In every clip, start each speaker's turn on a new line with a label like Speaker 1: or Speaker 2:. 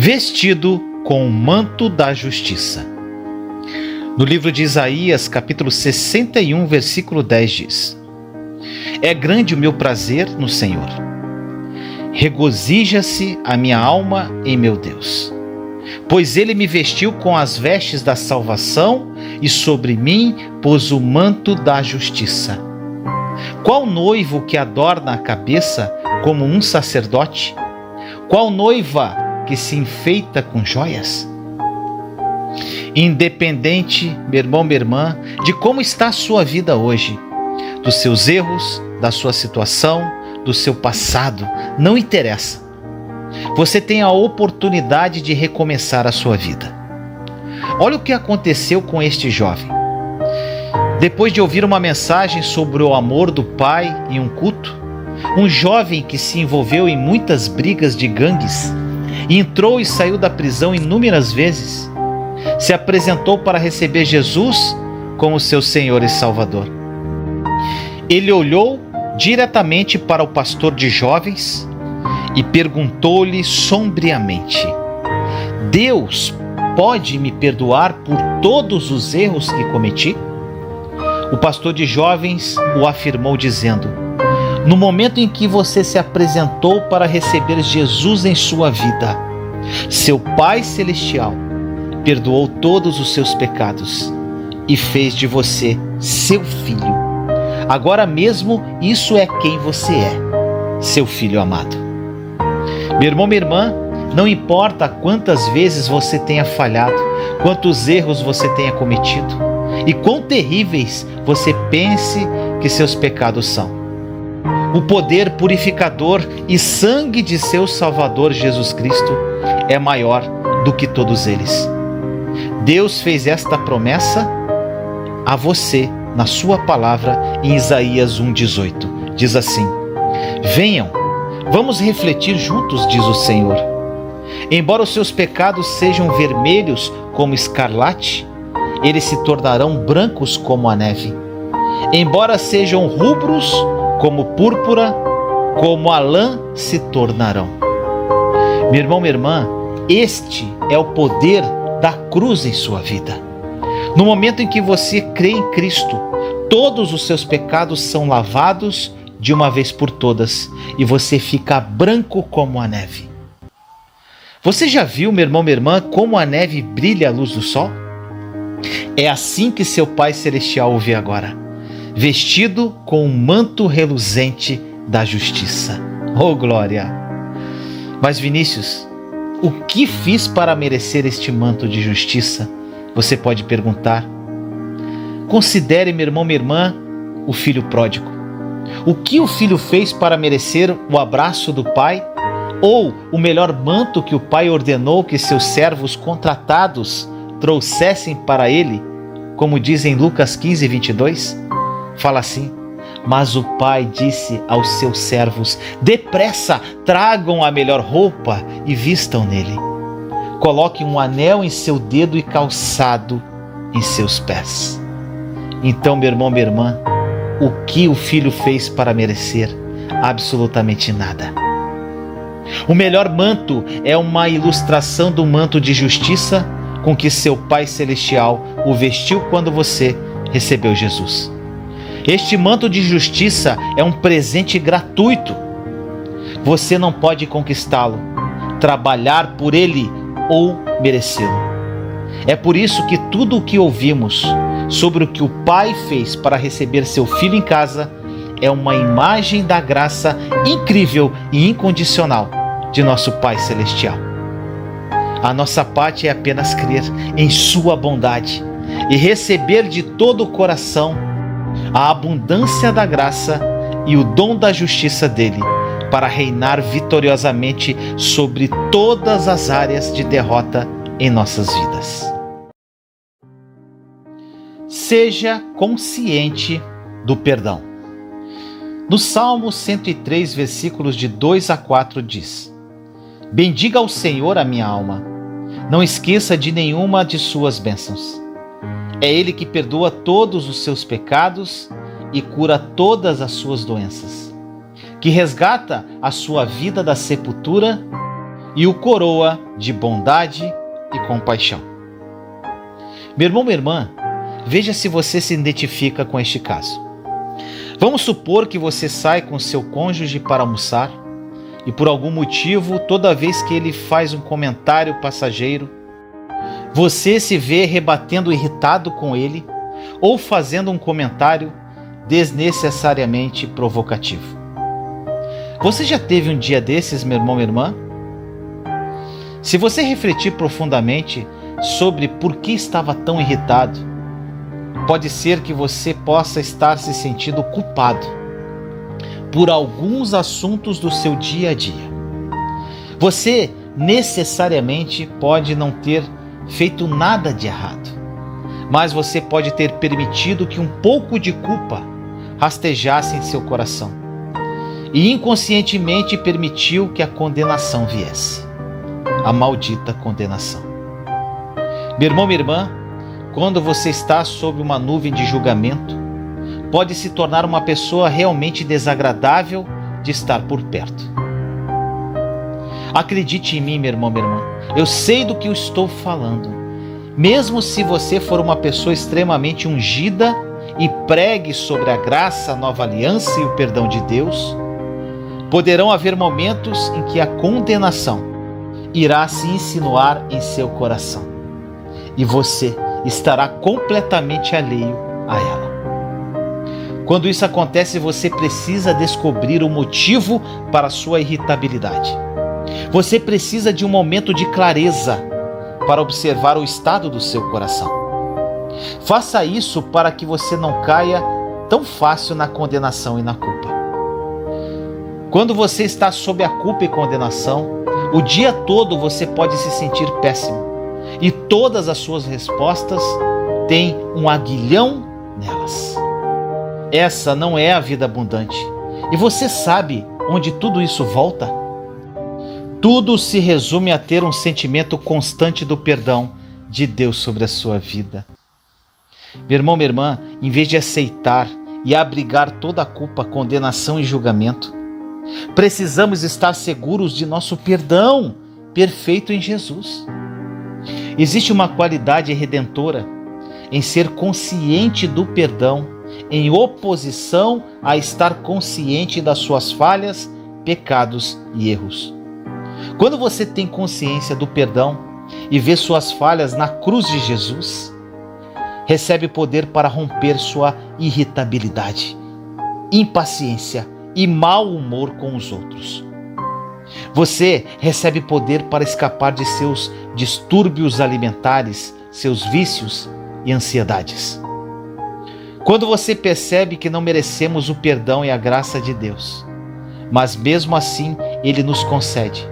Speaker 1: vestido com o manto da justiça. No livro de Isaías, capítulo 61, versículo 10 diz: É grande o meu prazer no Senhor. Regozija-se a minha alma em meu Deus, pois ele me vestiu com as vestes da salvação e sobre mim pôs o manto da justiça. Qual noivo que adorna a cabeça como um sacerdote? Qual noiva que se enfeita com joias? Independente, meu irmão, minha irmã, de como está a sua vida hoje, dos seus erros, da sua situação, do seu passado, não interessa. Você tem a oportunidade de recomeçar a sua vida. Olha o que aconteceu com este jovem. Depois de ouvir uma mensagem sobre o amor do pai em um culto, um jovem que se envolveu em muitas brigas de gangues, entrou e saiu da prisão inúmeras vezes, se apresentou para receber Jesus como seu Senhor e Salvador. Ele olhou diretamente para o pastor de jovens e perguntou-lhe sombriamente: Deus pode me perdoar por todos os erros que cometi? O pastor de jovens o afirmou dizendo: no momento em que você se apresentou para receber Jesus em sua vida, seu Pai Celestial perdoou todos os seus pecados e fez de você seu filho. Agora mesmo isso é quem você é, seu filho amado. Meu irmão, minha irmã, não importa quantas vezes você tenha falhado, quantos erros você tenha cometido e quão terríveis você pense que seus pecados são. O poder purificador e sangue de seu Salvador Jesus Cristo é maior do que todos eles. Deus fez esta promessa a você na sua palavra em Isaías 1,18. Diz assim: venham, vamos refletir juntos, diz o Senhor. Embora os seus pecados sejam vermelhos como escarlate, eles se tornarão brancos como a neve. Embora sejam rubros como púrpura, como a lã se tornarão. Meu irmão, minha irmã, este é o poder da cruz em sua vida. No momento em que você crê em Cristo, todos os seus pecados são lavados de uma vez por todas e você fica branco como a neve. Você já viu, meu irmão, minha irmã, como a neve brilha à luz do sol? É assim que seu Pai Celestial o vê agora, vestido com um manto reluzente da justiça. Oh, glória! Mas Vinícius, o que fiz para merecer este manto de justiça? Você pode perguntar. Considere, meu irmão, minha irmã, o filho pródigo. O que o filho fez para merecer o abraço do pai? Ou o melhor manto que o pai ordenou que seus servos contratados trouxessem para ele? Como diz em Lucas 15, 22, fala assim: mas o pai disse aos seus servos: depressa, tragam a melhor roupa e vistam nele. Coloquem um anel em seu dedo e calçado em seus pés. Então, meu irmão, minha irmã, o que o filho fez para merecer? Absolutamente nada. O melhor manto é uma ilustração do manto de justiça com que seu Pai Celestial o vestiu quando você recebeu Jesus. Este manto de justiça é um presente gratuito. Você não pode conquistá-lo, trabalhar por ele ou merecê-lo. É por isso que tudo o que ouvimos sobre o que o Pai fez para receber seu filho em casa é uma imagem da graça incrível e incondicional de nosso Pai Celestial. A nossa parte é apenas crer em sua bondade e receber de todo o coração a abundância da graça e o dom da justiça dele para reinar vitoriosamente sobre todas as áreas de derrota em nossas vidas. Seja consciente do perdão. No Salmo 103, versículos de 2 a 4 diz: bendiga ao Senhor a minha alma, não esqueça de nenhuma de suas bênçãos. É Ele que perdoa todos os seus pecados e cura todas as suas doenças, que resgata a sua vida da sepultura e o coroa de bondade e compaixão. Meu irmão, minha irmã, veja se você se identifica com este caso. Vamos supor que você sai com seu cônjuge para almoçar e por algum motivo, toda vez que ele faz um comentário passageiro, você se vê rebatendo irritado com ele ou fazendo um comentário desnecessariamente provocativo. Você já teve um dia desses, meu irmão, minha irmã? Se você refletir profundamente sobre por que estava tão irritado, pode ser que você possa estar se sentindo culpado por alguns assuntos do seu dia a dia. Você necessariamente pode não ter feito nada de errado, mas você pode ter permitido que um pouco de culpa rastejasse em seu coração e inconscientemente permitiu que a condenação viesse, a maldita condenação. Meu irmão, minha irmã, quando você está sob uma nuvem de julgamento, pode se tornar uma pessoa realmente desagradável de estar por perto. Acredite em mim, meu irmão, minha irmã, eu sei do que eu estou falando. Mesmo se você for uma pessoa extremamente ungida e pregue sobre a graça, a nova aliança e o perdão de Deus, poderão haver momentos em que a condenação irá se insinuar em seu coração e você estará completamente alheio a ela. Quando isso acontece, você precisa descobrir o motivo para a sua irritabilidade. Você precisa de um momento de clareza para observar o estado do seu coração. Faça isso para que você não caia tão fácil na condenação e na culpa. Quando você está sob a culpa e condenação, o dia todo você pode se sentir péssimo e todas as suas respostas têm um aguilhão nelas. Essa não é a vida abundante. E você sabe onde tudo isso volta? Tudo se resume a ter um sentimento constante do perdão de Deus sobre a sua vida. Meu irmão, minha irmã, em vez de aceitar e abrigar toda a culpa, condenação e julgamento, precisamos estar seguros de nosso perdão perfeito em Jesus. Existe uma qualidade redentora em ser consciente do perdão, em oposição a estar consciente das suas falhas, pecados e erros. Quando você tem consciência do perdão e vê suas falhas na cruz de Jesus, recebe poder para romper sua irritabilidade, impaciência e mau humor com os outros. Você recebe poder para escapar de seus distúrbios alimentares, seus vícios e ansiedades. Quando você percebe que não merecemos o perdão e a graça de Deus, mas mesmo assim Ele nos concede,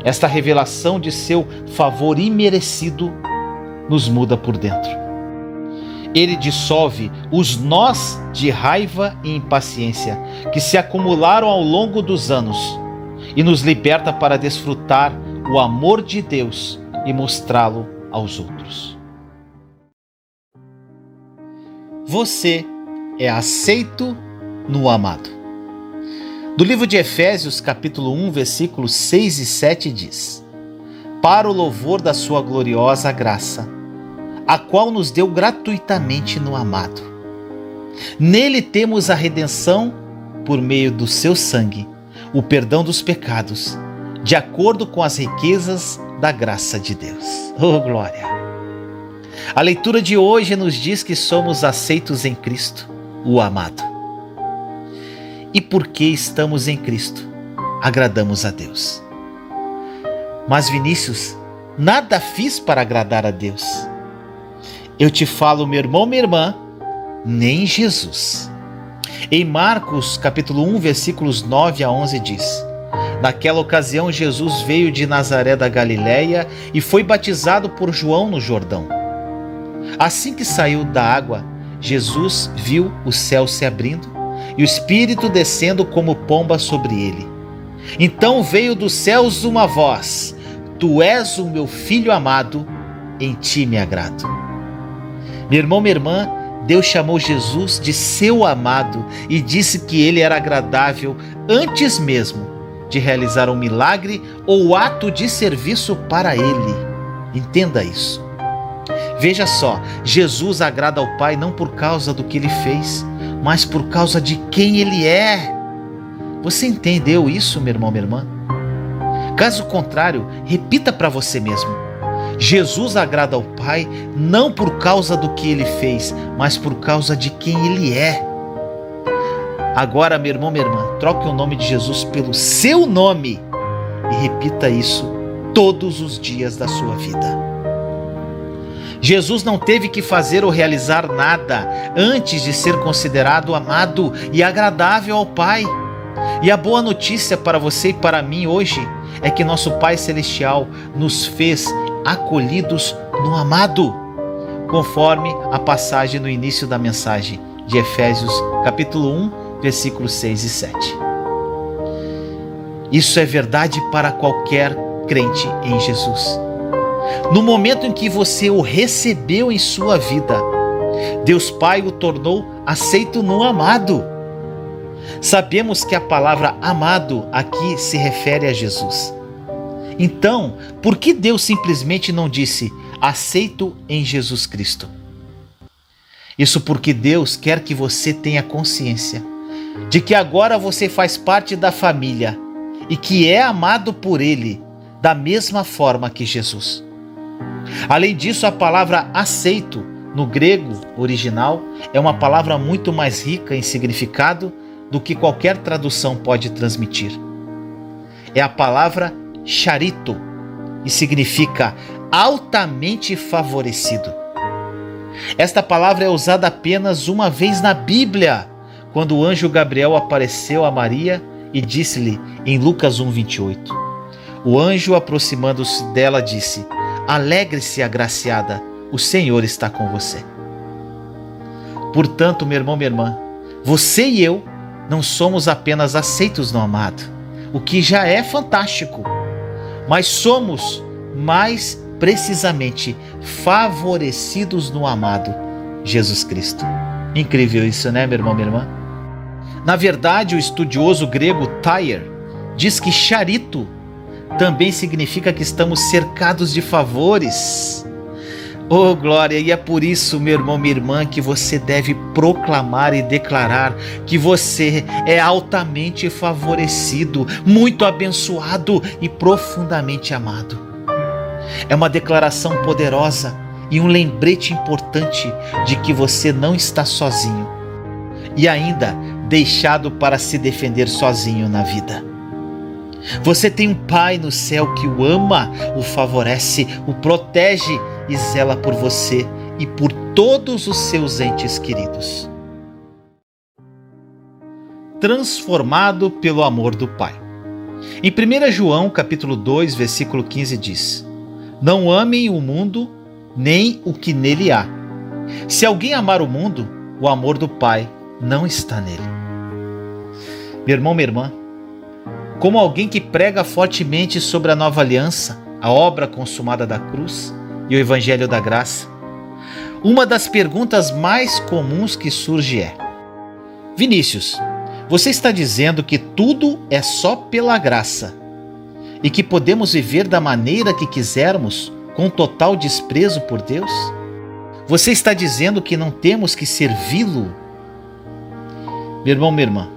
Speaker 1: esta revelação de seu favor imerecido nos muda por dentro. Ele dissolve os nós de raiva e impaciência que se acumularam ao longo dos anos e nos liberta para desfrutar o amor de Deus e mostrá-lo aos outros. Você é aceito no amado. Do livro de Efésios, capítulo 1, versículos 6 e 7 diz: Para o louvor da sua gloriosa graça, a qual nos deu gratuitamente no amado. Nele temos a redenção por meio do seu sangue, o perdão dos pecados, de acordo com as riquezas da graça de Deus. Oh, glória! A leitura de hoje nos diz que somos aceitos em Cristo, o amado. E porque estamos em Cristo, agradamos a Deus. Mas Vinícius, nada fiz para agradar a Deus. Eu te falo, meu irmão, minha irmã, nem Jesus. Em Marcos, capítulo 1, versículos 9 a 11 diz: Naquela ocasião, Jesus veio de Nazaré da Galileia e foi batizado por João no Jordão. Assim que saiu da água, Jesus viu o céu se abrindo e o Espírito descendo como pomba sobre ele. Então veio dos céus uma voz: Tu és o meu Filho amado, em ti me agrado. Meu irmão, minha irmã, Deus chamou Jesus de seu amado e disse que ele era agradável antes mesmo de realizar um milagre ou ato de serviço para Ele. Entenda isso. Veja só, Jesus agrada ao Pai não por causa do que Ele fez, mas por causa de quem Ele é. Você entendeu isso, meu irmão, minha irmã? Caso contrário, repita para você mesmo. Jesus agrada ao Pai não por causa do que Ele fez, mas por causa de quem Ele é. Agora, meu irmão, minha irmã, troque o nome de Jesus pelo seu nome e repita isso todos os dias da sua vida. Jesus não teve que fazer ou realizar nada antes de ser considerado amado e agradável ao Pai. E a boa notícia para você e para mim hoje é que nosso Pai Celestial nos fez acolhidos no amado, conforme a passagem no início da mensagem de Efésios capítulo 1, versículos 6 e 7. Isso é verdade para qualquer crente em Jesus. No momento em que você o recebeu em sua vida, Deus Pai o tornou aceito no amado. Sabemos que a palavra amado aqui se refere a Jesus. Então, por que Deus simplesmente não disse aceito em Jesus Cristo? Isso porque Deus quer que você tenha consciência de que agora você faz parte da família e que é amado por Ele da mesma forma que Jesus. Além disso, a palavra aceito no grego original é uma palavra muito mais rica em significado do que qualquer tradução pode transmitir. É a palavra charito e significa altamente favorecido. Esta palavra é usada apenas uma vez na Bíblia, quando o anjo Gabriel apareceu a Maria e disse-lhe em Lucas 1:28. O anjo, aproximando-se dela, disse: "Alegre-se, agraciada, o Senhor está com você." Portanto, meu irmão, minha irmã, você e eu não somos apenas aceitos no amado, o que já é fantástico, mas somos, mais precisamente, favorecidos no amado Jesus Cristo. Incrível isso, né, meu irmão, minha irmã? Na verdade, o estudioso grego Thayer diz que charito também significa que estamos cercados de favores. Oh, glória! E é por isso, meu irmão, minha irmã, que você deve proclamar e declarar que você é altamente favorecido, muito abençoado e profundamente amado. É uma declaração poderosa e um lembrete importante de que você não está sozinho e ainda deixado para se defender sozinho na vida. Você tem um Pai no céu que o ama, o favorece, o protege e zela por você e por todos os seus entes queridos. Transformado pelo amor do Pai. Em 1 João capítulo 2, versículo 15 diz: "Não amem o mundo, nem o que nele há. Se alguém amar o mundo, o amor do Pai não está nele." Meu irmão, minha irmã, como alguém que prega fortemente sobre a nova aliança, a obra consumada da cruz e o evangelho da graça, uma das perguntas mais comuns que surge é: Vinícius, você está dizendo que tudo é só pela graça e que podemos viver da maneira que quisermos, com total desprezo por Deus? Você está dizendo que não temos que servi-lo? Meu irmão, minha irmã,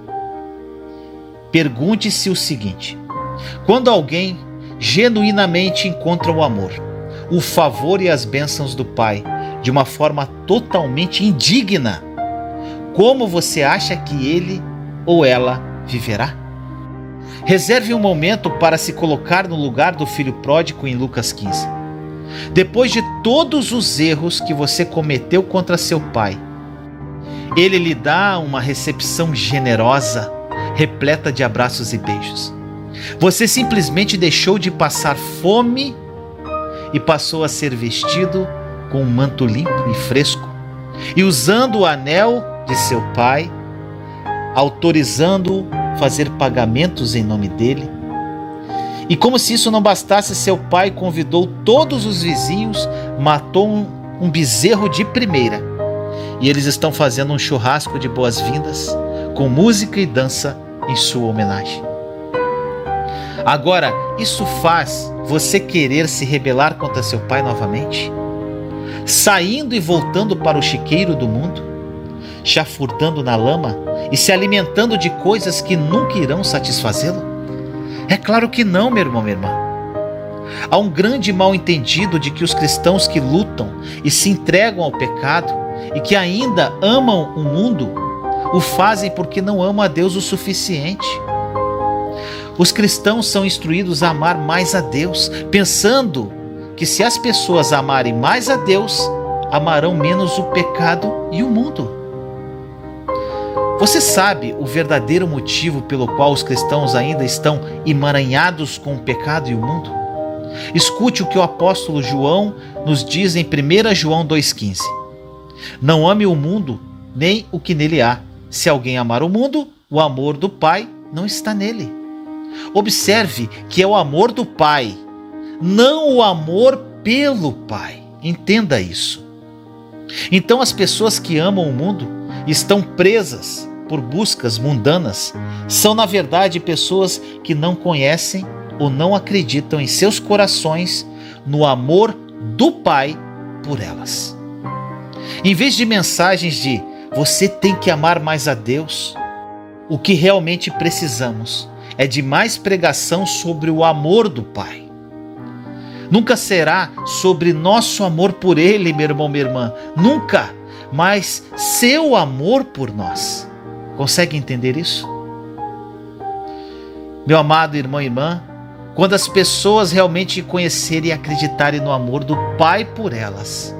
Speaker 1: pergunte-se o seguinte: quando alguém genuinamente encontra o amor, o favor e as bênçãos do Pai de uma forma totalmente indigna, como você acha que ele ou ela viverá? Reserve um momento para se colocar no lugar do filho pródigo em Lucas 15. Depois de todos os erros que você cometeu contra seu pai, ele lhe dá uma recepção generosa, repleta de abraços e beijos. Você simplesmente deixou de passar fome e passou a ser vestido com um manto limpo e fresco, e usando o anel de seu pai, autorizando-o a fazer pagamentos em nome dele. E como se isso não bastasse, seu pai convidou todos os vizinhos, matou um bezerro de primeira, e eles estão fazendo um churrasco de boas-vindas, com música e dança em sua homenagem. Agora, isso faz você querer se rebelar contra seu pai novamente? Saindo e voltando para o chiqueiro do mundo? Chafurdando na lama e se alimentando de coisas que nunca irão satisfazê-lo? É claro que não, meu irmão, minha irmã. Há um grande mal-entendido de que os cristãos que lutam e se entregam ao pecado e que ainda amam o mundo, o fazem porque não amam a Deus o suficiente. Os cristãos são instruídos a amar mais a Deus, pensando que se as pessoas amarem mais a Deus, amarão menos o pecado e o mundo. Você sabe o verdadeiro motivo pelo qual os cristãos ainda estão emaranhados com o pecado e o mundo? Escute o que o apóstolo João nos diz em 1 João 2,15. Não ame o mundo, nem o que nele há. Se alguém amar o mundo, o amor do Pai não está nele. Observe que é o amor do Pai, não o amor pelo Pai. Entenda isso. Então as pessoas que amam o mundo e estão presas por buscas mundanas são, na verdade, pessoas que não conhecem ou não acreditam em seus corações no amor do Pai por elas. Em vez de mensagens de você tem que amar mais a Deus, o que realmente precisamos é de mais pregação sobre o amor do Pai. Nunca será sobre nosso amor por Ele, meu irmão, minha irmã. Nunca, mas seu amor por nós. Consegue entender isso? Meu amado irmão e irmã, quando as pessoas realmente conhecerem e acreditarem no amor do Pai por elas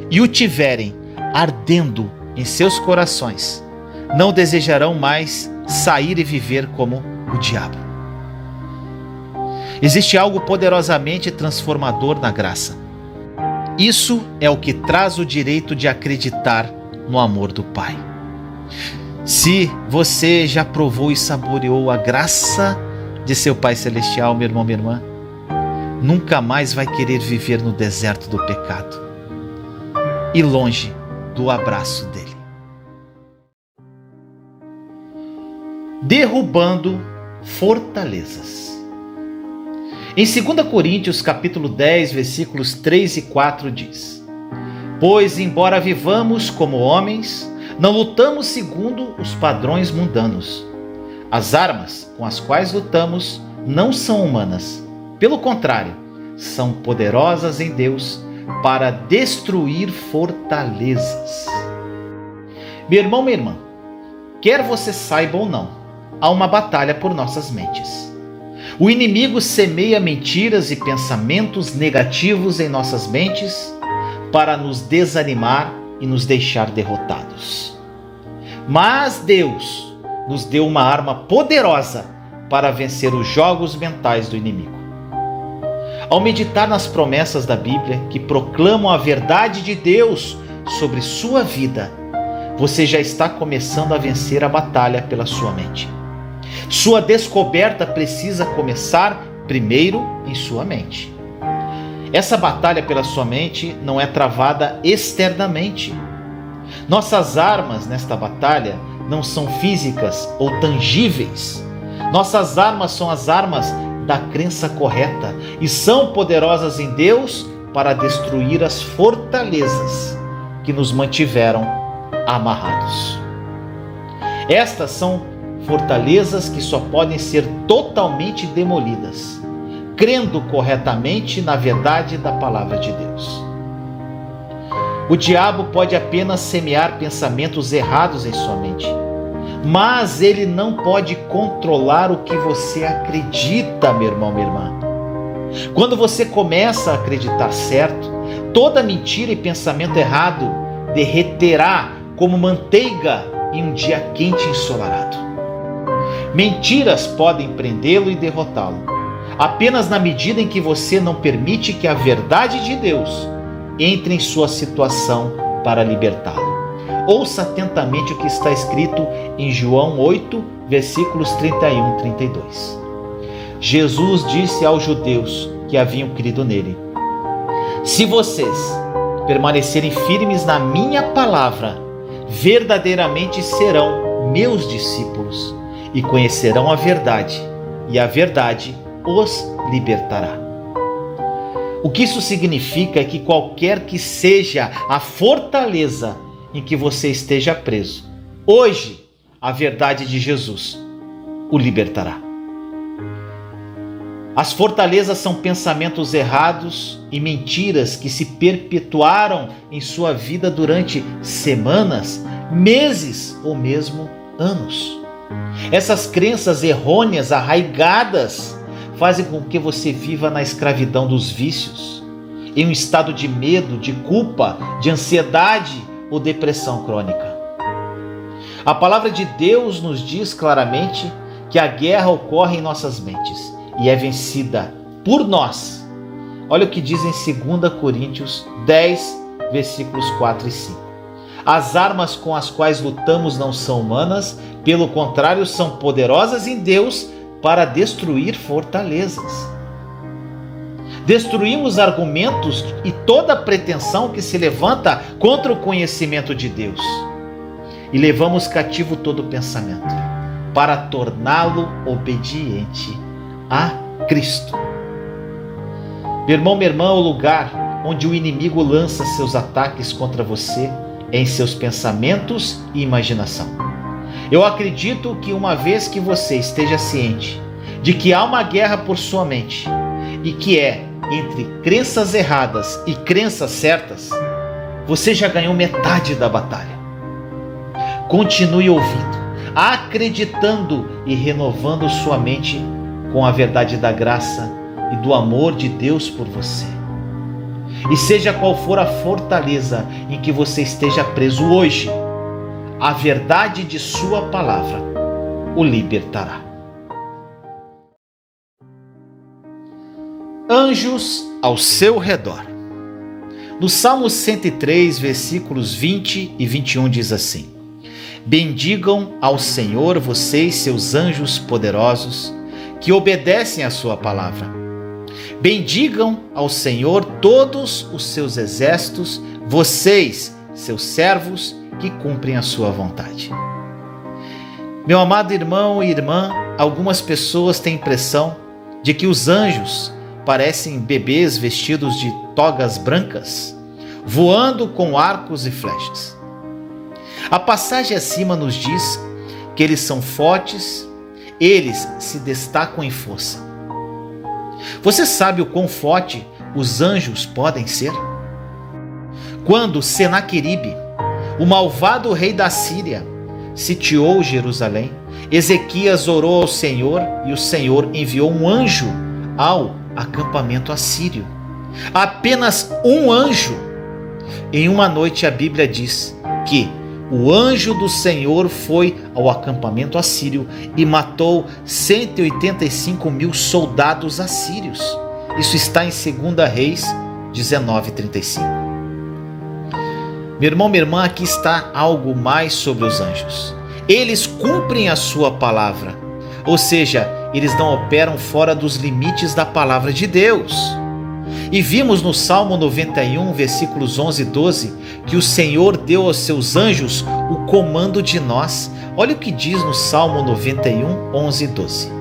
Speaker 1: e o tiverem ardendo em seus corações, não desejarão mais sair e viver como o diabo. Existe algo poderosamente transformador na graça. Isso é o que traz o direito de acreditar no amor do Pai. Se você já provou e saboreou a graça de seu Pai Celestial, meu irmão, minha irmã, nunca mais vai querer viver no deserto do pecado e longe do abraço dele. Derrubando fortalezas. Em 2 Coríntios capítulo 10, versículos 3 e 4 diz: Pois, embora vivamos como homens, não lutamos segundo os padrões mundanos. As armas com as quais lutamos não são humanas. Pelo contrário, são poderosas em Deus para destruir fortalezas. Meu irmão, minha irmã, quer você saiba ou não, há uma batalha por nossas mentes. O inimigo semeia mentiras e pensamentos negativos em nossas mentes para nos desanimar e nos deixar derrotados. Mas Deus nos deu uma arma poderosa para vencer os jogos mentais do inimigo. Ao meditar nas promessas da Bíblia que proclamam a verdade de Deus sobre sua vida, você já está começando a vencer a batalha pela sua mente. Sua descoberta precisa começar primeiro em sua mente. Essa batalha pela sua mente não é travada externamente. Nossas armas nesta batalha não são físicas ou tangíveis. Nossas armas são as armas da crença correta e são poderosas em Deus para destruir as fortalezas que nos mantiveram amarrados. Estas são fortalezas que só podem ser totalmente demolidas, crendo corretamente na verdade da palavra de Deus. O diabo pode apenas semear pensamentos errados em sua mente, mas ele não pode controlar o que você acredita, meu irmão, minha irmã. Quando você começa a acreditar certo, toda mentira e pensamento errado derreterá como manteiga em um dia quente e ensolarado. Mentiras podem prendê-lo e derrotá-lo, apenas na medida em que você não permite que a verdade de Deus entre em sua situação para libertá-lo. Ouça atentamente o que está escrito em João 8, versículos 31 e 32. Jesus disse aos judeus que haviam crido nele: Se vocês permanecerem firmes na minha palavra, verdadeiramente serão meus discípulos e conhecerão a verdade, e a verdade os libertará. O que isso significa é que qualquer que seja a fortaleza em que você esteja preso, hoje a verdade de Jesus o libertará. As fortalezas são pensamentos errados e mentiras que se perpetuaram em sua vida durante semanas, meses ou mesmo anos. Essas crenças errôneas, arraigadas, fazem com que você viva na escravidão dos vícios, em um estado de medo, de culpa, de ansiedade ou depressão crônica. A palavra de Deus nos diz claramente que a guerra ocorre em nossas mentes e é vencida por nós. Olha o que diz em 2 Coríntios 10, versículos 4 e 5. As armas com as quais lutamos não são humanas, pelo contrário, são poderosas em Deus para destruir fortalezas. Destruímos argumentos e toda pretensão que se levanta contra o conhecimento de Deus. E levamos cativo todo pensamento, para torná-lo obediente a Cristo. Meu irmão, minha irmã, o lugar onde o inimigo lança seus ataques contra você é em seus pensamentos e imaginação. Eu acredito que uma vez que você esteja ciente de que há uma guerra por sua mente e que é entre crenças erradas e crenças certas, você já ganhou metade da batalha. Continue ouvindo, acreditando e renovando sua mente com a verdade da graça e do amor de Deus por você. E seja qual for a fortaleza em que você esteja preso hoje, a verdade de sua palavra o libertará. Anjos ao seu redor. No Salmo 103, versículos 20 e 21 diz assim: bendigam ao Senhor vocês, seus anjos poderosos, que obedecem à sua palavra. Bendigam ao Senhor todos os seus exércitos, vocês, seus servos, que cumprem a sua vontade. Meu amado irmão e irmã, algumas pessoas têm a impressão de que os anjos parecem bebês vestidos de togas brancas, voando com arcos e flechas. A passagem acima nos diz que eles são fortes, eles se destacam em força. Você sabe o quão forte os anjos podem ser? Quando Senaqueribe, o malvado rei da Síria, sitiou Jerusalém, Ezequias orou ao Senhor e o Senhor enviou um anjo ao acampamento assírio. Apenas um anjo. Em uma noite a Bíblia diz que o anjo do Senhor foi ao acampamento assírio e matou 185.000 soldados assírios. Isso está em 2 Reis 19:35. Meu irmão, minha irmã, aqui está algo mais sobre os anjos. Eles cumprem a sua palavra, ou seja, eles não operam fora dos limites da palavra de Deus. E vimos no Salmo 91, versículos 11 e 12, que o Senhor deu aos seus anjos o comando de nós. Olha o que diz no Salmo 91, 11 e 12.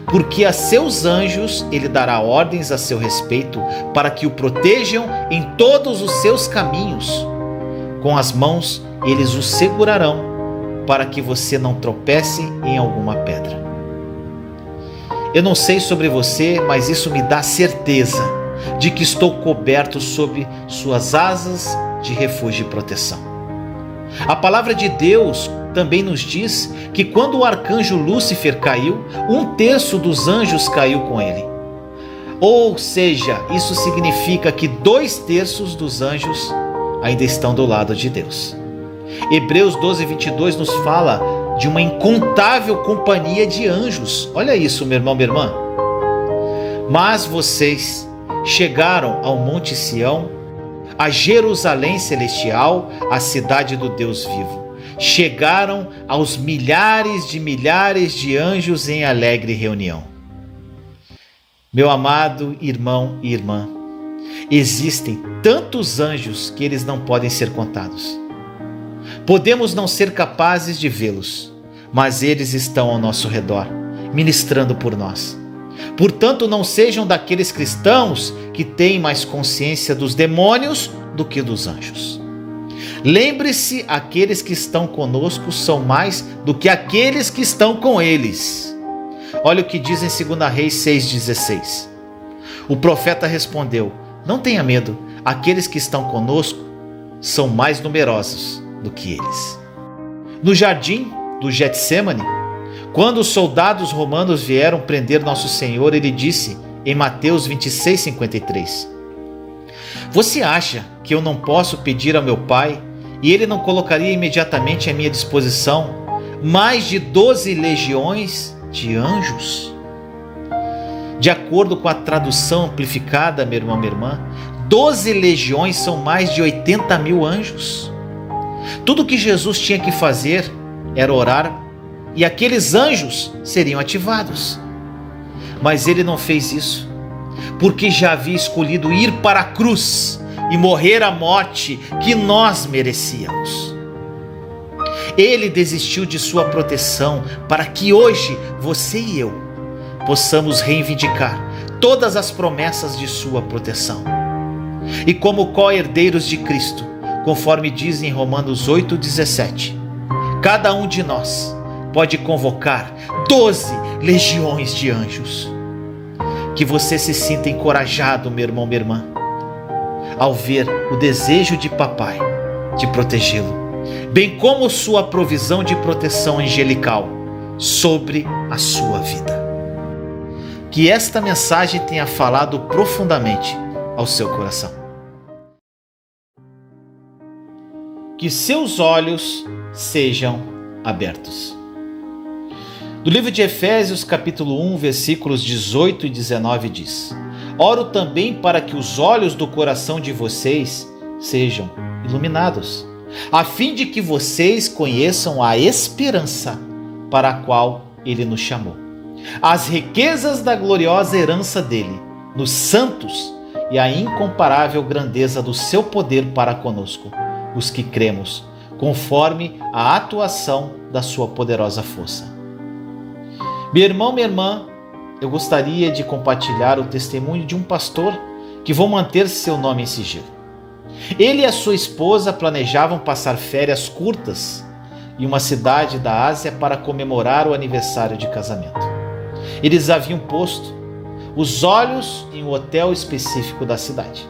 Speaker 1: Porque a seus anjos ele dará ordens a seu respeito, para que o protejam em todos os seus caminhos. Com as mãos eles o segurarão, para que você não tropece em alguma pedra. Eu não sei sobre você, mas isso me dá certeza de que estou coberto sob suas asas de refúgio e proteção. A palavra de Deus também nos diz que quando o arcanjo Lúcifer caiu, 1/3 dos anjos caiu com ele. Ou seja, isso significa que 2/3 dos anjos ainda estão do lado de Deus. Hebreus 12:22 nos fala de uma incontável companhia de anjos. Olha isso, meu irmão, minha irmã. Mas vocês chegaram ao Monte Sião, a Jerusalém celestial, a cidade do Deus vivo. Chegaram aos milhares de anjos em alegre reunião. Meu amado irmão e irmã, existem tantos anjos que eles não podem ser contados. Podemos não ser capazes de vê-los, mas eles estão ao nosso redor, ministrando por nós. Portanto, não sejam daqueles cristãos que têm mais consciência dos demônios do que dos anjos. Lembre-se, aqueles que estão conosco são mais do que aqueles que estão com eles. Olha o que diz em 2 Reis 6,16. O profeta respondeu: não tenha medo, aqueles que estão conosco são mais numerosos do que eles. No jardim do Getsêmani, quando os soldados romanos vieram prender Nosso Senhor, ele disse em Mateus 26:53: você acha que eu não posso pedir ao meu Pai e ele não colocaria imediatamente à minha disposição mais de 12 legiões de anjos? De acordo com a tradução amplificada, meu irmão, minha irmã, 12 legiões são mais de 80 mil anjos. Tudo que Jesus tinha que fazer era orar e aqueles anjos seriam ativados. Mas ele não fez isso, porque já havia escolhido ir para a cruz e morrer a morte que nós merecíamos. Ele desistiu de sua proteção para que hoje você e eu possamos reivindicar todas as promessas de sua proteção. E como co-herdeiros de Cristo, conforme diz em Romanos 8,17, cada um de nós pode convocar 12 legiões de anjos. Que você se sinta encorajado, meu irmão, minha irmã, ao ver o desejo de papai de protegê-lo, bem como sua provisão de proteção angelical sobre a sua vida. Que esta mensagem tenha falado profundamente ao seu coração. Que seus olhos sejam abertos. Do livro de Efésios, capítulo 1, versículos 18 e 19 diz: oro também para que os olhos do coração de vocês sejam iluminados, a fim de que vocês conheçam a esperança para a qual ele nos chamou, as riquezas da gloriosa herança dele nos santos e a incomparável grandeza do seu poder para conosco, os que cremos, conforme a atuação da sua poderosa força. Meu irmão, minha irmã, eu gostaria de compartilhar o testemunho de um pastor que vou manter seu nome em sigilo. Ele e a sua esposa planejavam passar férias curtas em uma cidade da Ásia para comemorar o aniversário de casamento. Eles haviam posto os olhos em um hotel específico da cidade.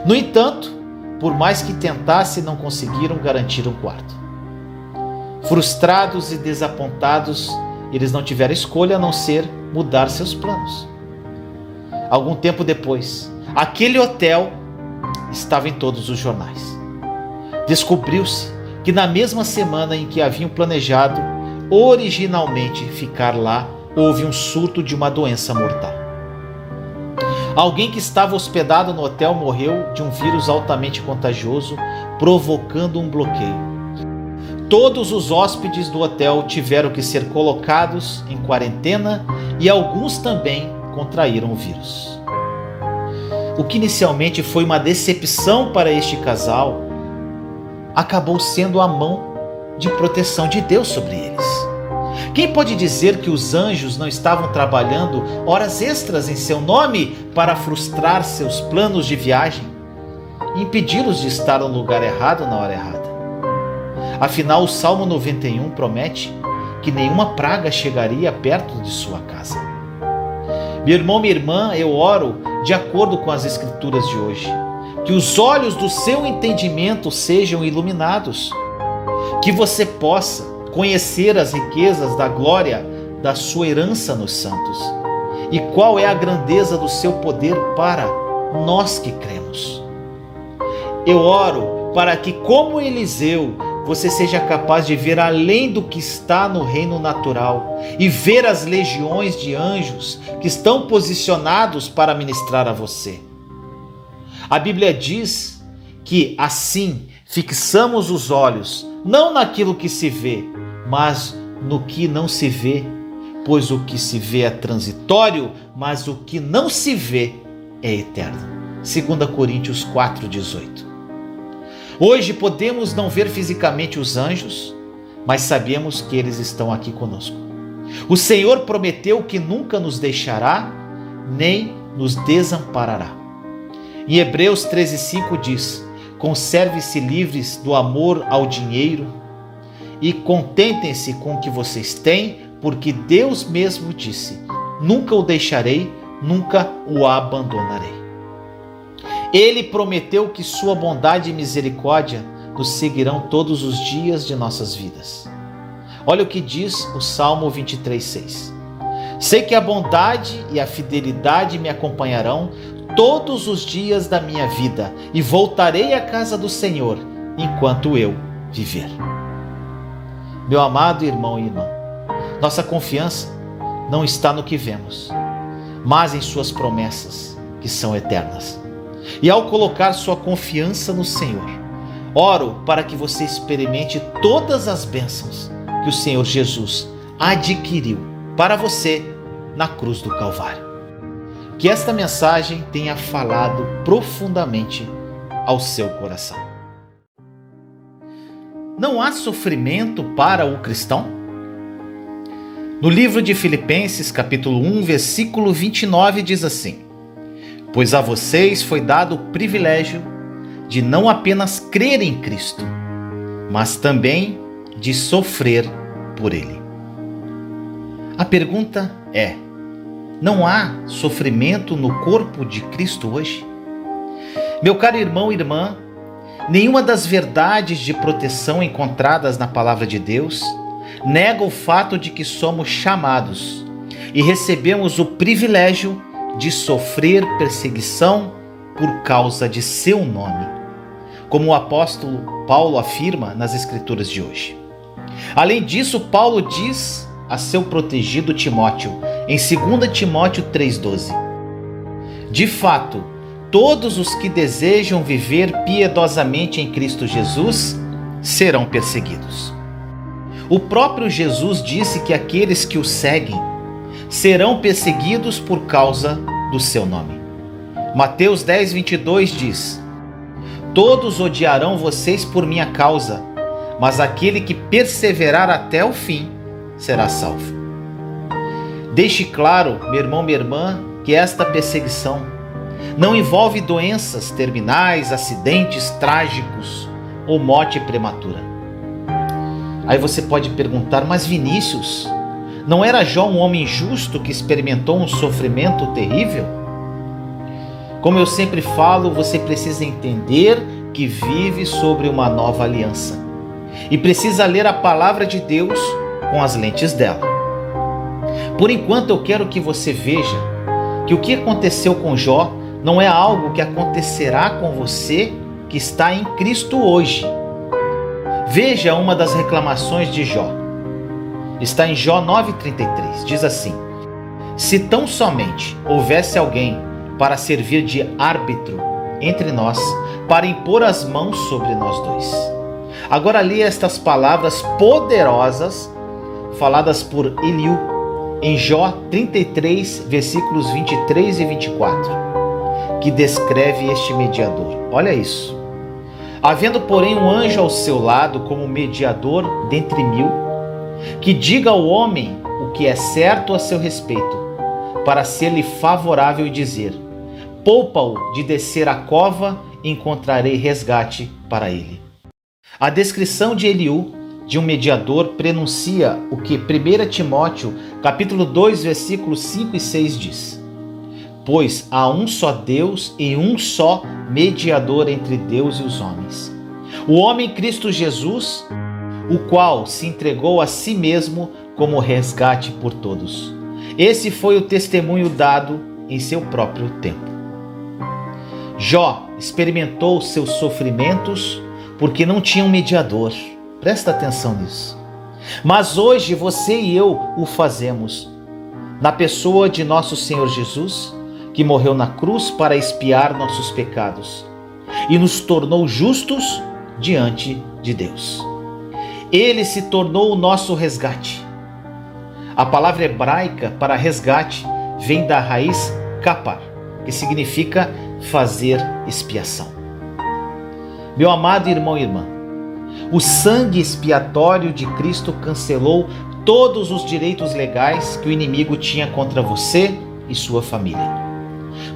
Speaker 1: No entanto, por mais que tentassem, não conseguiram garantir um quarto. Frustrados e desapontados, eles não tiveram escolha a não ser mudar seus planos. Algum tempo depois, aquele hotel estava em todos os jornais. Descobriu-se que na mesma semana em que haviam planejado originalmente ficar lá, houve um surto de uma doença mortal. Alguém que estava hospedado no hotel morreu de um vírus altamente contagioso, provocando um bloqueio. Todos os hóspedes do hotel tiveram que ser colocados em quarentena e alguns também contraíram o vírus. O que inicialmente foi uma decepção para este casal, acabou sendo a mão de proteção de Deus sobre eles. Quem pode dizer que os anjos não estavam trabalhando horas extras em seu nome para frustrar seus planos de viagem e impedi-los de estar no lugar errado na hora errada? Afinal, o Salmo 91 promete que nenhuma praga chegaria perto de sua casa. Meu irmão, minha irmã, eu oro de acordo com as escrituras de hoje, que os olhos do seu entendimento sejam iluminados, que você possa conhecer as riquezas da glória da sua herança nos santos e qual é a grandeza do seu poder para nós que cremos. Eu oro para que, como Eliseu, você seja capaz de ver além do que está no reino natural e ver as legiões de anjos que estão posicionados para ministrar a você. A Bíblia diz que assim fixamos os olhos não naquilo que se vê, mas no que não se vê, pois o que se vê é transitório, mas o que não se vê é eterno. 2 Coríntios 4,18. Hoje podemos não ver fisicamente os anjos, mas sabemos que eles estão aqui conosco. O Senhor prometeu que nunca nos deixará, nem nos desamparará. Em Hebreus 13:5 diz: conserve-se livres do amor ao dinheiro e contentem-se com o que vocês têm, porque Deus mesmo disse: nunca o deixarei, nunca o abandonarei. Ele prometeu que sua bondade e misericórdia nos seguirão todos os dias de nossas vidas. Olha o que diz o Salmo 23:6. Sei que a bondade e a fidelidade me acompanharão todos os dias da minha vida e voltarei à casa do Senhor enquanto eu viver. Meu amado irmão e irmã, nossa confiança não está no que vemos, mas em suas promessas, que são eternas. E ao colocar sua confiança no Senhor, oro para que você experimente todas as bênçãos que o Senhor Jesus adquiriu para você na cruz do Calvário. Que esta mensagem tenha falado profundamente ao seu coração. Não há sofrimento para o cristão? No livro de Filipenses, capítulo 1, versículo 29, diz assim: pois a vocês foi dado o privilégio de não apenas crer em Cristo, mas também de sofrer por Ele. A pergunta é: não há sofrimento no corpo de Cristo hoje? Meu caro irmão e irmã, nenhuma das verdades de proteção encontradas na palavra de Deus nega o fato de que somos chamados e recebemos o privilégio de sofrer perseguição por causa de seu nome, como o apóstolo Paulo afirma nas Escrituras de hoje. Além disso, Paulo diz a seu protegido Timóteo, em 2 Timóteo 3,12: de fato, todos os que desejam viver piedosamente em Cristo Jesus serão perseguidos. O próprio Jesus disse que aqueles que o seguem serão perseguidos por causa do seu nome. Mateus 10:22 diz: todos odiarão vocês por minha causa, mas aquele que perseverar até o fim será salvo. Deixe claro, meu irmão, minha irmã, que esta perseguição não envolve doenças terminais, acidentes trágicos ou morte prematura. Aí você pode perguntar: mas Vinícius, não era Jó um homem justo que experimentou um sofrimento terrível? Como eu sempre falo, você precisa entender que vive sobre uma nova aliança e precisa ler a palavra de Deus com as lentes dela. Por enquanto, eu quero que você veja que o que aconteceu com Jó não é algo que acontecerá com você que está em Cristo hoje. Veja uma das reclamações de Jó. Está em Jó 9,33. Diz assim: se tão somente houvesse alguém para servir de árbitro entre nós, para impor as mãos sobre nós dois. Agora leia estas palavras poderosas faladas por Eliú em Jó 33, versículos 23 e 24, que descreve este mediador. Olha isso. Havendo, porém, um anjo ao seu lado como mediador dentre mil, que diga ao homem o que é certo a seu respeito, para ser-lhe favorável e dizer: poupa-o de descer à cova, e encontrarei resgate para ele. A descrição de Eliú, de um mediador, prenuncia o que 1 Timóteo, capítulo 2, versículos 5 e 6 diz: pois há um só Deus e um só mediador entre Deus e os homens, o homem Cristo Jesus, o qual se entregou a si mesmo como resgate por todos. Esse foi o testemunho dado em seu próprio tempo. Jó experimentou seus sofrimentos porque não tinha um mediador. Presta atenção nisso. Mas hoje você e eu o fazemos, na pessoa de nosso Senhor Jesus, que morreu na cruz para expiar nossos pecados e nos tornou justos diante de Deus. Ele se tornou o nosso resgate. A palavra hebraica para resgate vem da raiz kapar, que significa fazer expiação. Meu amado irmão e irmã, o sangue expiatório de Cristo cancelou todos os direitos legais que o inimigo tinha contra você e sua família.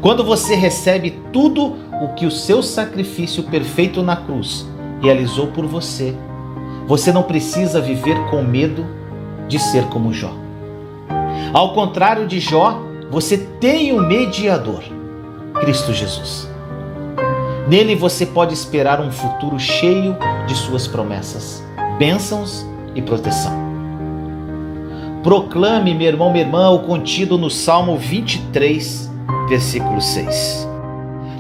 Speaker 1: Quando você recebe tudo o que o seu sacrifício perfeito na cruz realizou por você, você não precisa viver com medo de ser como Jó. Ao contrário de Jó, você tem um mediador, Cristo Jesus. Nele você pode esperar um futuro cheio de suas promessas, bênçãos e proteção. Proclame, meu irmão, minha irmã, o contido no Salmo 23, versículo 6.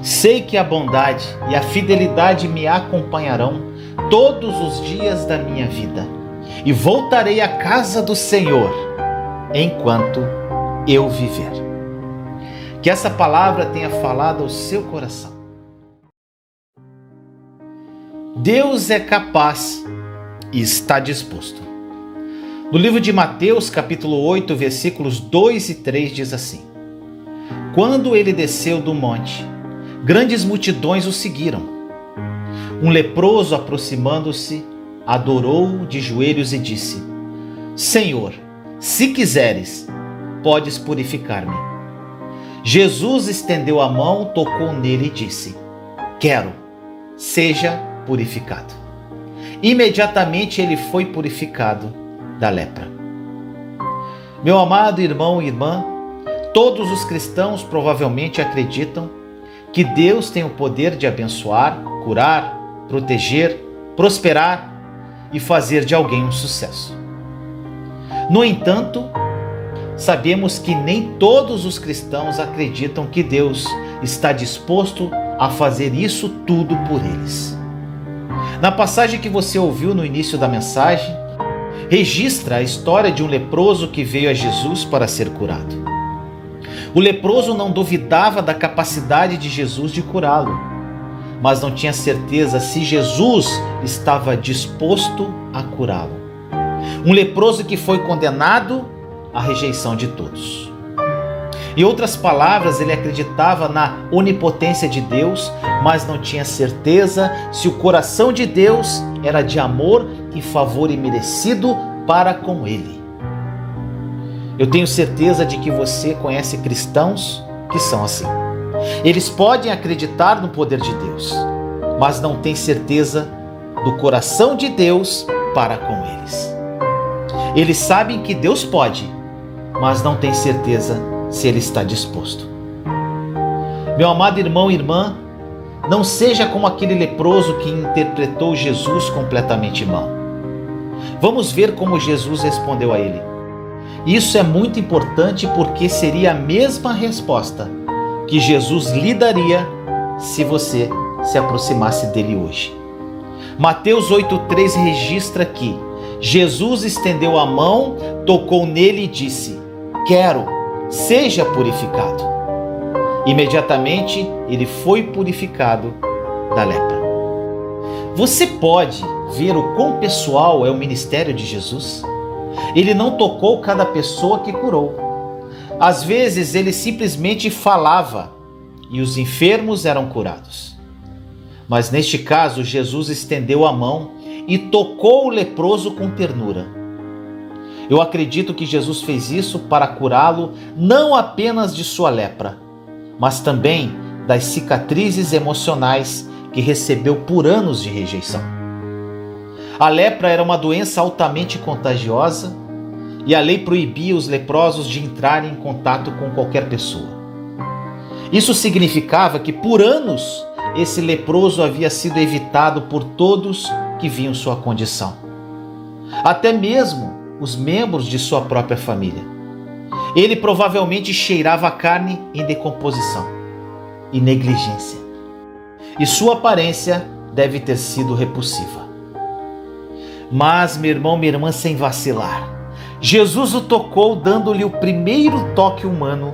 Speaker 1: Sei que a bondade e a fidelidade me acompanharão todos os dias da minha vida, e voltarei à casa do Senhor enquanto eu viver. Que essa palavra tenha falado ao seu coração. Deus é capaz e está disposto. No livro de Mateus, capítulo 8, versículos 2 e 3 diz assim: Quando ele desceu do monte, grandes multidões o seguiram. Um leproso, aproximando-se, adorou de joelhos e disse: Senhor, se quiseres, podes purificar-me. Jesus estendeu a mão, tocou nele e disse: Quero, seja purificado. Imediatamente ele foi purificado da lepra. Meu amado irmão e irmã, todos os cristãos provavelmente acreditam que Deus tem o poder de abençoar, curar, proteger, prosperar e fazer de alguém um sucesso. No entanto, sabemos que nem todos os cristãos acreditam que Deus está disposto a fazer isso tudo por eles. Na passagem que você ouviu no início da mensagem, registra a história de um leproso que veio a Jesus para ser curado. O leproso não duvidava da capacidade de Jesus de curá-lo, mas não tinha certeza se Jesus estava disposto a curá-lo. Um leproso que foi condenado à rejeição de todos. Em outras palavras, ele acreditava na onipotência de Deus, mas não tinha certeza se o coração de Deus era de amor e favor imerecido para com ele. Eu tenho certeza de que você conhece cristãos que são assim. Eles podem acreditar no poder de Deus, mas não têm certeza do coração de Deus para com eles. Eles sabem que Deus pode, mas não têm certeza se Ele está disposto. Meu amado irmão e irmã, não seja como aquele leproso que interpretou Jesus completamente mal. Vamos ver como Jesus respondeu a ele. Isso é muito importante porque seria a mesma resposta que Jesus lhe daria se você se aproximasse dele hoje. Mateus 8,3 registra que Jesus estendeu a mão, tocou nele e disse: Quero, seja purificado. Imediatamente ele foi purificado da lepra. Você pode ver o quão pessoal é o ministério de Jesus? Ele não tocou cada pessoa que curou. Às vezes ele simplesmente falava e os enfermos eram curados. Mas neste caso, Jesus estendeu a mão e tocou o leproso com ternura. Eu acredito que Jesus fez isso para curá-lo não apenas de sua lepra, mas também das cicatrizes emocionais que recebeu por anos de rejeição. A lepra era uma doença altamente contagiosa e a lei proibia os leprosos de entrarem em contato com qualquer pessoa. Isso significava que por anos esse leproso havia sido evitado por todos que viam sua condição, até mesmo os membros de sua própria família. Ele provavelmente cheirava a carne em decomposição e negligência, e sua aparência deve ter sido repulsiva. Mas, meu irmão, minha irmã, sem vacilar, Jesus o tocou, dando-lhe o primeiro toque humano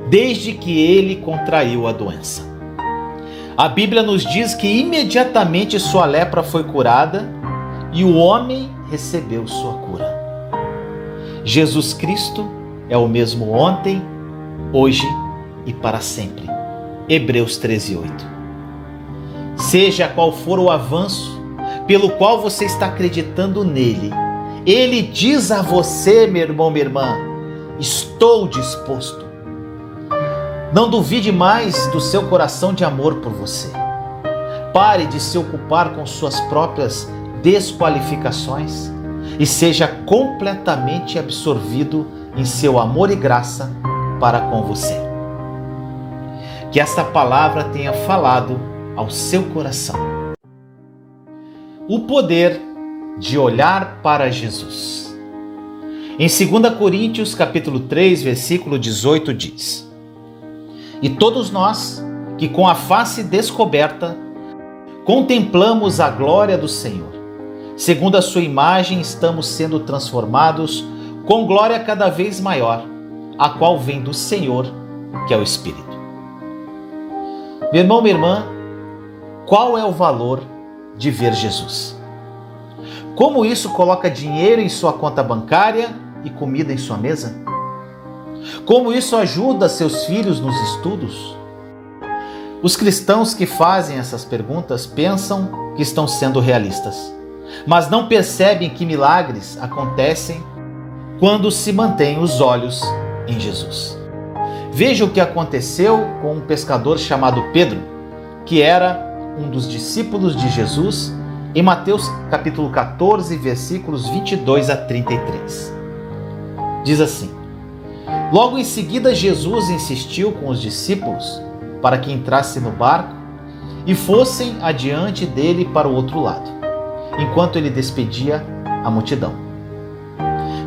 Speaker 1: desde que ele contraiu a doença. A Bíblia nos diz que imediatamente sua lepra foi curada e o homem recebeu sua cura. Jesus Cristo é o mesmo ontem, hoje e para sempre. Hebreus 13:8. Seja qual for o avanço pelo qual você está acreditando nele, Ele diz a você, meu irmão, minha irmã, estou disposto. Não duvide mais do seu coração de amor por você. Pare de se ocupar com suas próprias desqualificações e seja completamente absorvido em seu amor e graça para com você. Que esta palavra tenha falado ao seu coração. O poder de olhar para Jesus. Em 2 Coríntios, capítulo 3, versículo 18 diz: E todos nós, que com a face descoberta, contemplamos a glória do Senhor, segundo a sua imagem estamos sendo transformados com glória cada vez maior, a qual vem do Senhor, que é o Espírito. Meu irmão, minha irmã, qual é o valor de ver Jesus? Como isso coloca dinheiro em sua conta bancária e comida em sua mesa? Como isso ajuda seus filhos nos estudos? Os cristãos que fazem essas perguntas pensam que estão sendo realistas, mas não percebem que milagres acontecem quando se mantém os olhos em Jesus. Veja o que aconteceu com um pescador chamado Pedro, que era um dos discípulos de Jesus, em Mateus capítulo 14, versículos 22 a 33. Diz assim: Logo em seguida Jesus insistiu com os discípulos para que entrassem no barco e fossem adiante dele para o outro lado, enquanto ele despedia a multidão.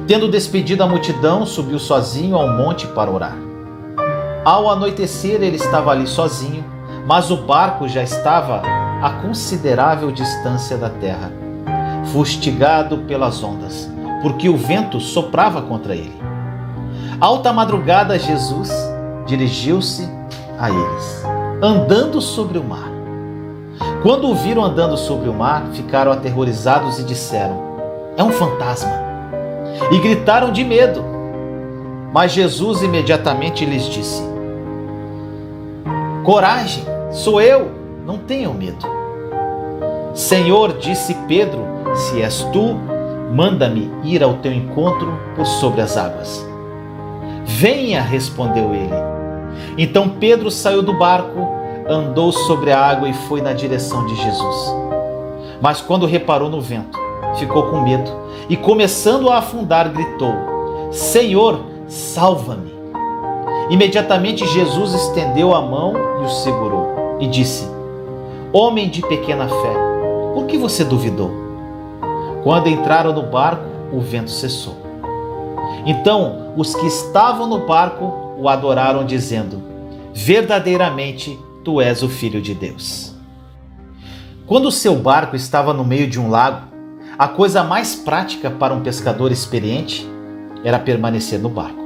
Speaker 1: Tendo despedido a multidão, subiu sozinho ao monte para orar. Ao anoitecer, ele estava ali sozinho, mas o barco já estava a considerável distância da terra, fustigado pelas ondas, porque o vento soprava contra ele. Alta madrugada, Jesus dirigiu-se a eles, andando sobre o mar. Quando o viram andando sobre o mar, ficaram aterrorizados e disseram: É um fantasma! E gritaram de medo. Mas Jesus imediatamente lhes disse: Coragem, sou eu, não tenham medo. Senhor, disse Pedro, se és tu, manda-me ir ao teu encontro por sobre as águas. Venha, respondeu ele. Então Pedro saiu do barco, andou sobre a água e foi na direção de Jesus. Mas quando reparou no vento, ficou com medo e, começando a afundar, gritou: Senhor, salva-me! Imediatamente Jesus estendeu a mão e o segurou e disse: Homem de pequena fé, por que você duvidou? Quando entraram no barco, o vento cessou. Então os que estavam no barco o adoraram, dizendo: Verdadeiramente tu és o Filho de Deus. Quando o seu barco estava no meio de um lago, a coisa mais prática para um pescador experiente era permanecer no barco.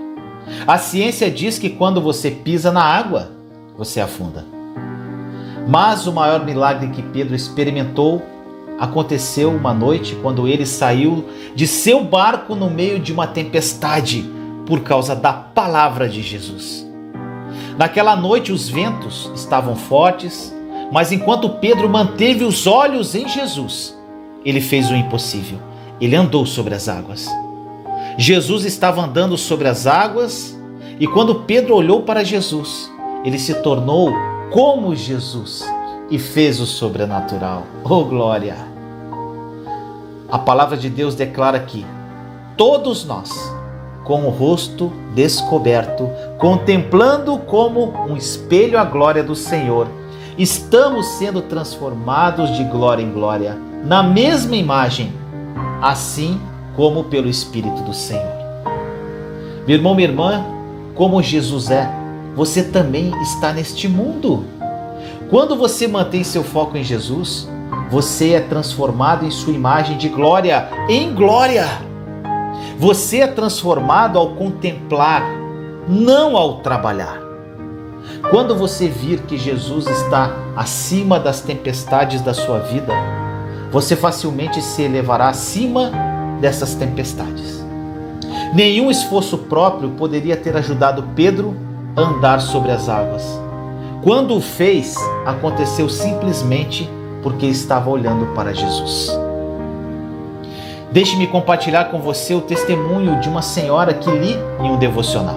Speaker 1: A ciência diz que quando você pisa na água, você afunda. Mas o maior milagre que Pedro experimentou aconteceu uma noite quando ele saiu de seu barco no meio de uma tempestade por causa da palavra de Jesus. Naquela noite os ventos estavam fortes, mas enquanto Pedro manteve os olhos em Jesus, ele fez o impossível. Ele andou sobre as águas. Jesus estava andando sobre as águas e quando Pedro olhou para Jesus, ele se tornou como Jesus e fez o sobrenatural. Oh, glória! A palavra de Deus declara que todos nós, com o rosto descoberto, contemplando como um espelho a glória do Senhor, estamos sendo transformados de glória em glória, na mesma imagem, assim como pelo Espírito do Senhor. Meu irmão, minha irmã, como Jesus é, você também está neste mundo. Quando você mantém seu foco em Jesus, você é transformado em sua imagem de glória em glória. Você é transformado ao contemplar, não ao trabalhar. Quando você vir que Jesus está acima das tempestades da sua vida, você facilmente se elevará acima dessas tempestades. Nenhum esforço próprio poderia ter ajudado Pedro a andar sobre as águas. Quando o fez, aconteceu simplesmente porque estava olhando para Jesus. Deixe-me compartilhar com você o testemunho de uma senhora que li em um devocional.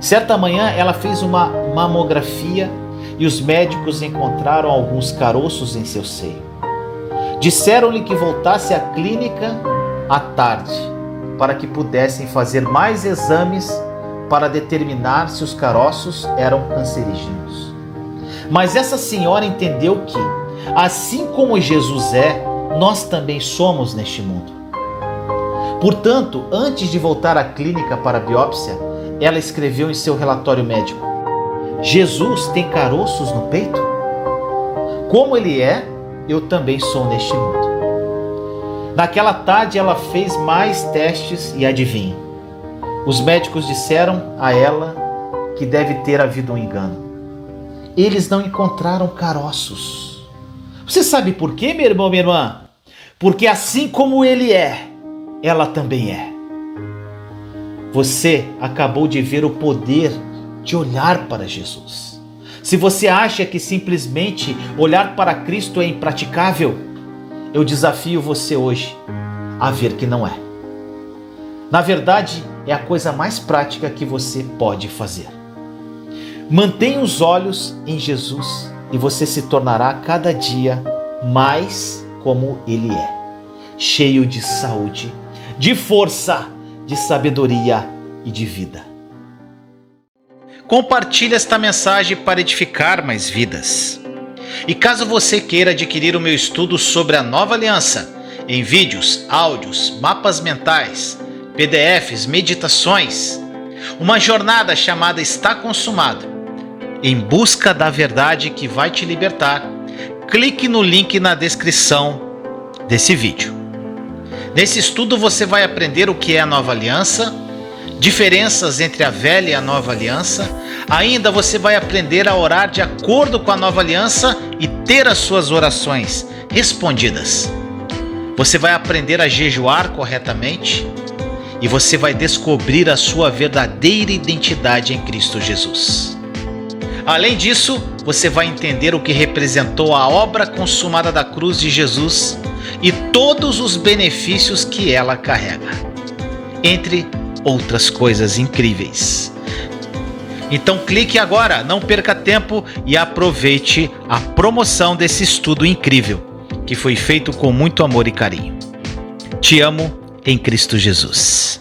Speaker 1: Certa manhã ela fez uma mamografia e os médicos encontraram alguns caroços em seu seio. Disseram-lhe que voltasse à clínica à tarde para que pudessem fazer mais exames para determinar se os caroços eram cancerígenos. Mas essa senhora entendeu que, assim como Jesus é, nós também somos neste mundo. Portanto, antes de voltar à clínica para a biópsia, ela escreveu em seu relatório médico: Jesus tem caroços no peito? Como ele é, eu também sou neste mundo. Naquela tarde ela fez mais testes e adivinhe, os médicos disseram a ela que deve ter havido um engano. Eles não encontraram caroços. Você sabe por quê, meu irmão, minha irmã? Porque assim como ele é, ela também é. Você acabou de ver o poder de olhar para Jesus. Se você acha que simplesmente olhar para Cristo é impraticável, eu desafio você hoje a ver que não é. Na verdade, é a coisa mais prática que você pode fazer. Mantenha os olhos em Jesus e você se tornará cada dia mais como Ele é, cheio de saúde, de força, de sabedoria e de vida. Compartilhe esta mensagem para edificar mais vidas. E caso você queira adquirir o meu estudo sobre a Nova Aliança, em vídeos, áudios, mapas mentais, PDFs, meditações, uma jornada chamada Está Consumado, em busca da verdade que vai te libertar, clique no link na descrição desse vídeo. Nesse estudo você vai aprender o que é a Nova Aliança, diferenças entre a Velha e a Nova Aliança. Ainda você vai aprender a orar de acordo com a Nova Aliança e ter as suas orações respondidas. Você vai aprender a jejuar corretamente e você vai descobrir a sua verdadeira identidade em Cristo Jesus. Além disso, você vai entender o que representou a obra consumada da cruz de Jesus e todos os benefícios que ela carrega, entre outras coisas incríveis. Então clique agora, não perca tempo e aproveite a promoção desse estudo incrível, que foi feito com muito amor e carinho. Te amo em Cristo Jesus.